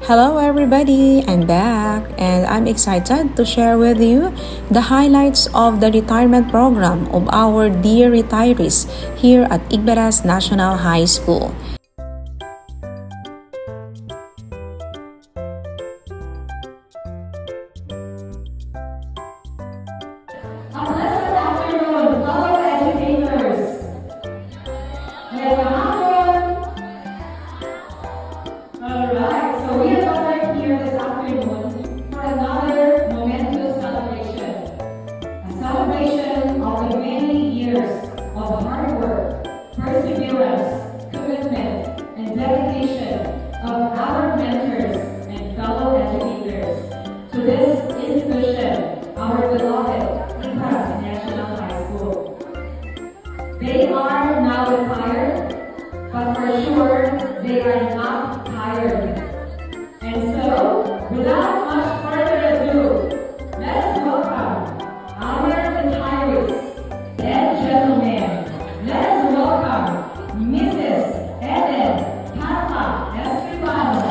Hello everybody, I'm back and I'm excited to share with you the highlights of the retirement program of our dear retirees here at Igberas National High School. A pleasant afternoon, fellow educators. Alright, so we are gathered here this afternoon for another momentous celebration. A celebration of the many years of hard work, perseverance, commitment, and dedication of our mentors and fellow educators to this institution, our beloved Igberas National High School. They are now retired, but for sure they are not tired. And so, without much further ado, let's welcome our retirees and gentlemen. Let's welcome Mrs. Eden Carla Escribano.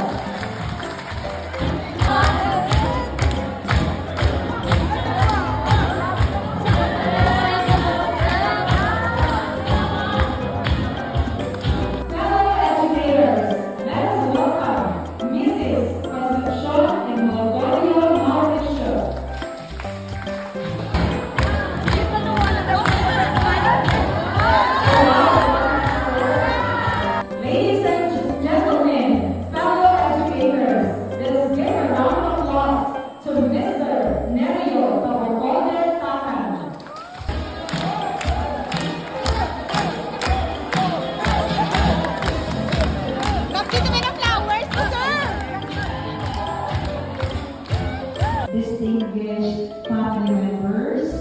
Distinguished family members,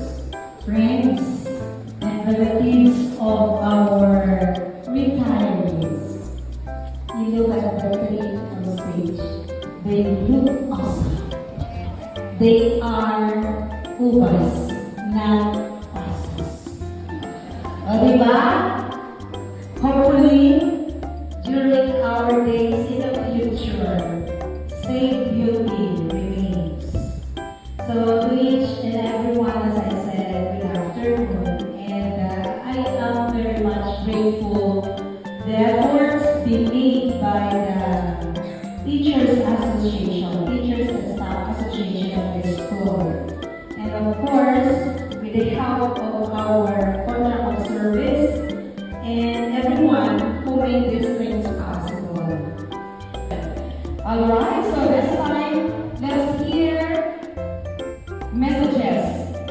friends, and relatives of our retirees. You look at the three on the stage. They look awesome. They are ubas, not pastas. O diba? Hopefully, during our days in the future, safe beauty remains. So to each and everyone, as I said, good afternoon, and I am very much grateful the efforts being made by the Teachers Association, Teachers and Staff Association of the school, and of course, with the help of our contract of service and everyone who made these things possible. Alright, so this time, let's hear messages.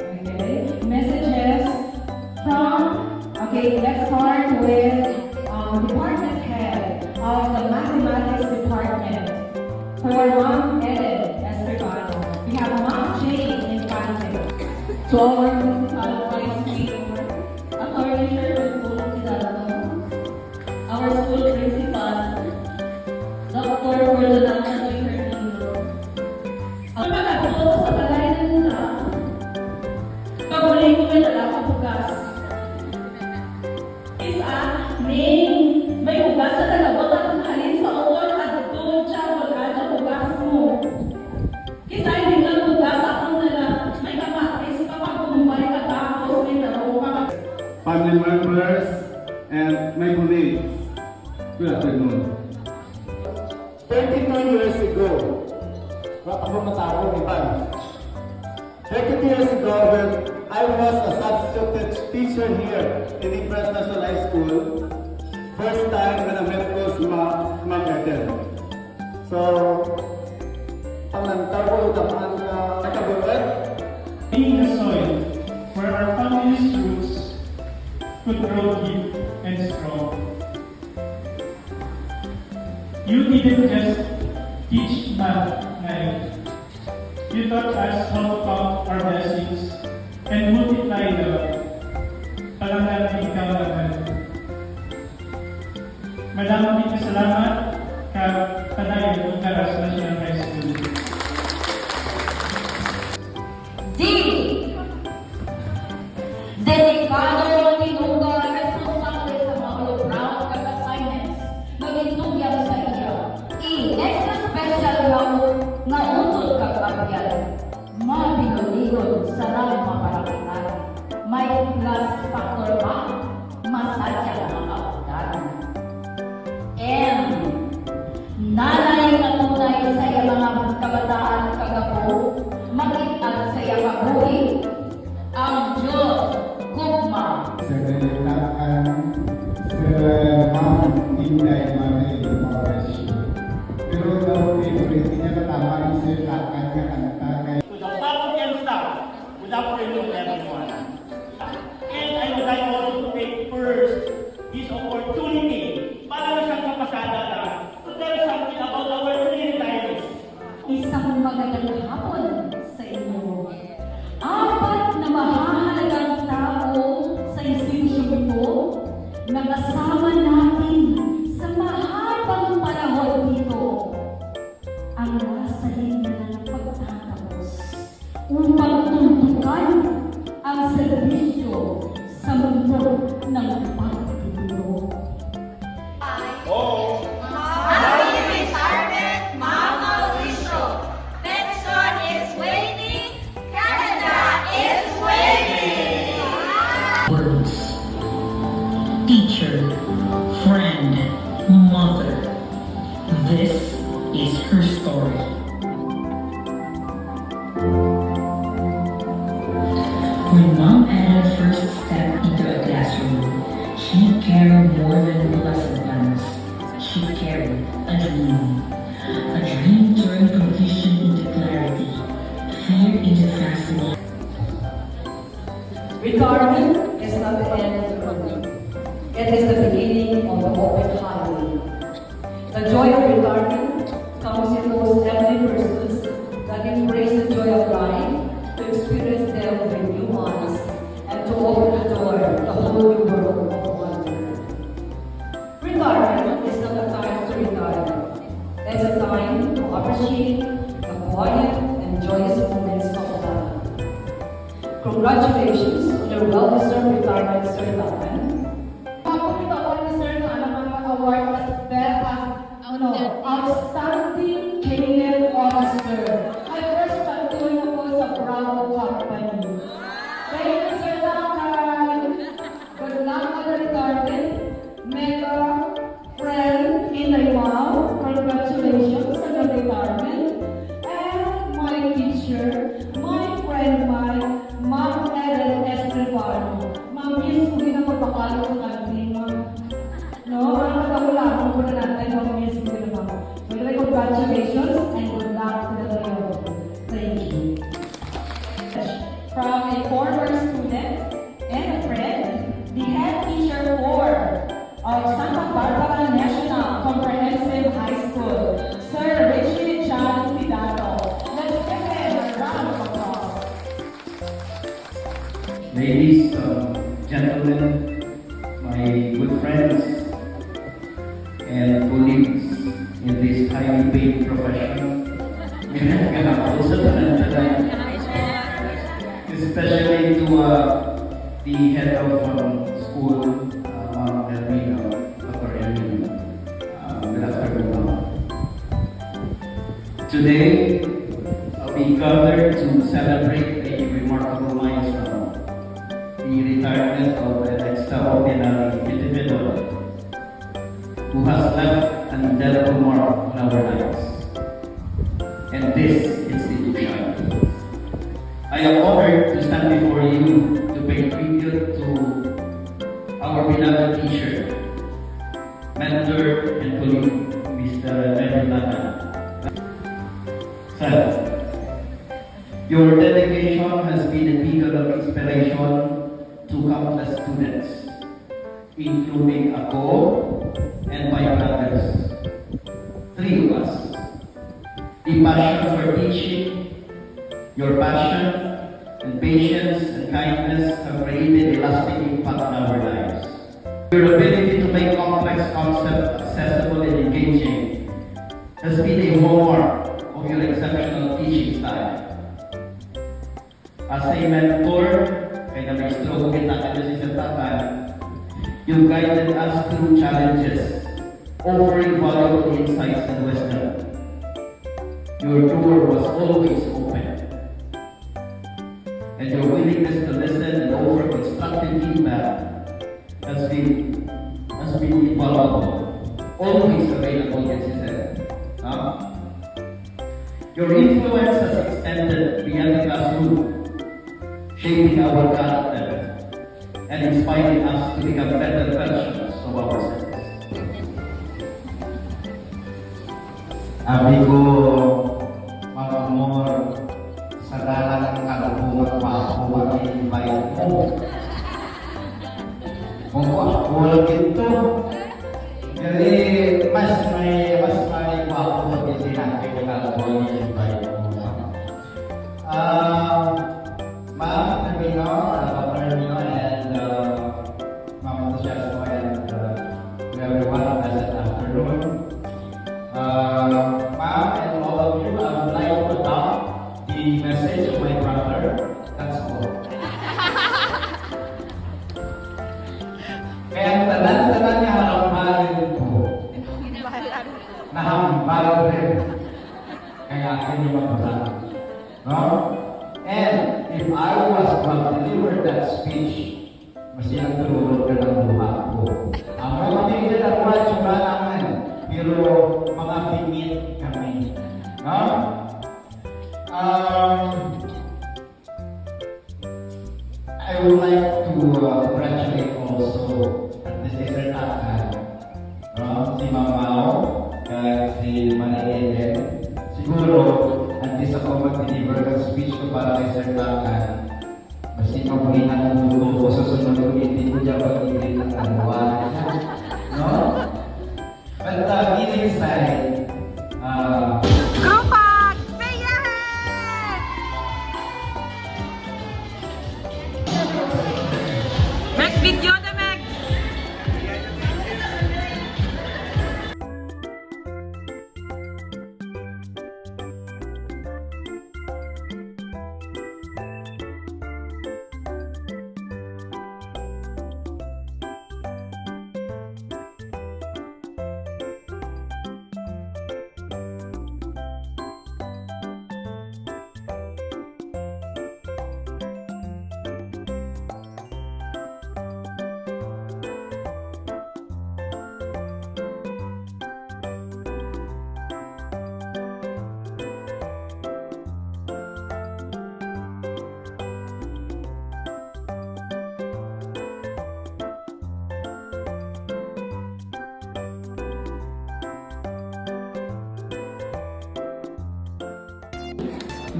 Okay, messages from, let's start with department head of the mathematics department for Ma'am Eden Escribano. We have Ma'am Jane Infante. To our vice speaker, Attorney Sherman Pulong, our school principal, Dr. Ferdinand Fernando. Ang pagkatuto sa balay na nila, pagulay ko may dalawang bugas. Isa, may bugas sa dalawang at halin sa uwan at doon siya wala sa bugas mo. Kisa hindi lang bugas at ang nila, may kamatis kapag bumabay ka tapos may dalawang family members, and my colleagues. Good afternoon. 32 years ago, ako matawag iban. 32 years ago, when I was a substitute teacher here in Igberas National High School, first time when I met ko si Ma'am Eden. So, pangantar ko ang nakabulat. Being a soil where our family's roots could grow deep and strong. You didn't just teach math, Nay. You taught us how to count our blessings and multiply them. Talagang ikaw naman. Maraming salamat ka padayon Igberas National High School. D. Dedicado ang inuga responsable sa mga proud assignments na ginugyan sa iyo. E. Extra special laot nga utod kag agyan. Mabigon-igon sarang maparakitan. May plus factor ba? Masadya nga kaputan. M. Nanay nga tunay sa iya mga kabataan kagapo, makitag sa iya kabuhi. Ang Diyos, gugma. Sa kalitaan, sa mga Inday Mami Mauricio. Pero daw favorite niya katama isip lakan nga kanta kay To the public and staff, good afternoon everyone. And I would like also to take first this opportunity para sa kapasada na to tell something about our retirees. Isang magandang hapon sa inyo. Apat na mahalagang tao sa institusyon ko na kasama natin sa mahabang panahon dito. Ang nasa linya ng pagtatapos upang tuntukan ang serbisyo sa mundo ng pagtutulong. Happy retirement, Mama Wisho. Pension is waiting. Canada is waiting. Words, teacher, friend, mother. This is her story. When Mom Anna first stepped into a classroom, she carried more than lesson plans. She carried a dream. A dream turned confusion into clarity, fear into fascination. Retirement is not the end of the road. It is the beginning of the open highway. The joy of retirement comes in those heavenly persons that embrace the joy of life, to experience them with new eyes, and to open the door to the whole new world of wonder. Retirement is not a time to retire. It's a time to appreciate the quiet and joyous moments of life. Congratulations on your well-deserved retirement, Sir Lapan. Ako ito, well-deserved na mga award as Outstanding Kenyan Officer. I first tatuloy ako sa Bravo Company. Thank you, Sir Lapan. Good luck on the retirement. Mega friend Inday Mau, congratulations on the retirement. And my teacher, my friend, Ma'am Ellen Estrevano. Ma'am-miss ko din ang pagpapalo sa kantin, ma'am. No, ang pagkakulang mo na natin, ma'am-miss ko din, ma'am. So, congratulations and good luck to the three of you. Thank you. From a former student and a friend, the head teacher of Santa Barbara National Comprehensive High School, Sir Richie John Pidano. Let's give him a round of applause. Ladies, gentlemen, my good friends and colleagues in this highly paid profession, especially to the head of school, Ma'am Elvina, Dr. Elvina. Good afternoon, ma'am. Today, we gathered to celebrate a remarkable milestone, the retirement of an extraordinary individual who has left an indelible mark on our lives and this institution. I am honored to stand before you to pay tribute to our beloved teacher, mentor, and colleague, Mr. Neville Lana. Sir, your dedication has been a beacon of inspiration to countless students, including ako and my brothers, three of us. The passion for teaching, your passion and patience and kindness have created a lasting impact on our lives. Your ability to make complex concepts accessible and engaging has been a hallmark of your exceptional teaching style. As a mentor, kaya na may stroke kita kayo sa isang you guided us through challenges, offering valuable insights and wisdom. Your door was always open. And your willingness to listen and offer constructive feedback has been invaluable. Always available, yes, he said. Your influence has extended beyond the classroom, shaping our character and inspiring us to become better versions of ourselves. Sabi ko, Mama Mor, sa dalang kalubungan pa ako mag-invite mo. Kung ako lang ito, kasi mas may wapo din natin yung kalubungan i-invite mo. Ma'am, Nabino, Paterno, and Ma'am Entusiasmo, and everyone, pleasant afternoon. Ma'am, and all of you, I would like to adopt the message of my brother. That's all. Kaya tanan-tanan niya harapan ko. Nahambal rin. Kaya akin yung magbasa. No? And if I was to have delivered that speech, masih turun ke dalam luha ko. Ang mga tingin na mga tsura naman, pero mga pingit kami. No? I would like to congratulate also Artist Sertakan, si Mamao, si Manay. Siguro, antes ako mag-deliver ng speech ko para kay Sertakan, masih pamulinan ng mundo ko sa sunod ko, hindi ko dyan pag-ibig ng kanuwan. No? But deep inside, Grupak! Say yes! Meg, video na Meg!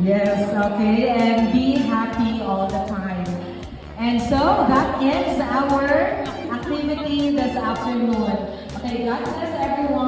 Yes, okay, and be happy all the time. And so that ends our activity this afternoon. Okay, God bless everyone.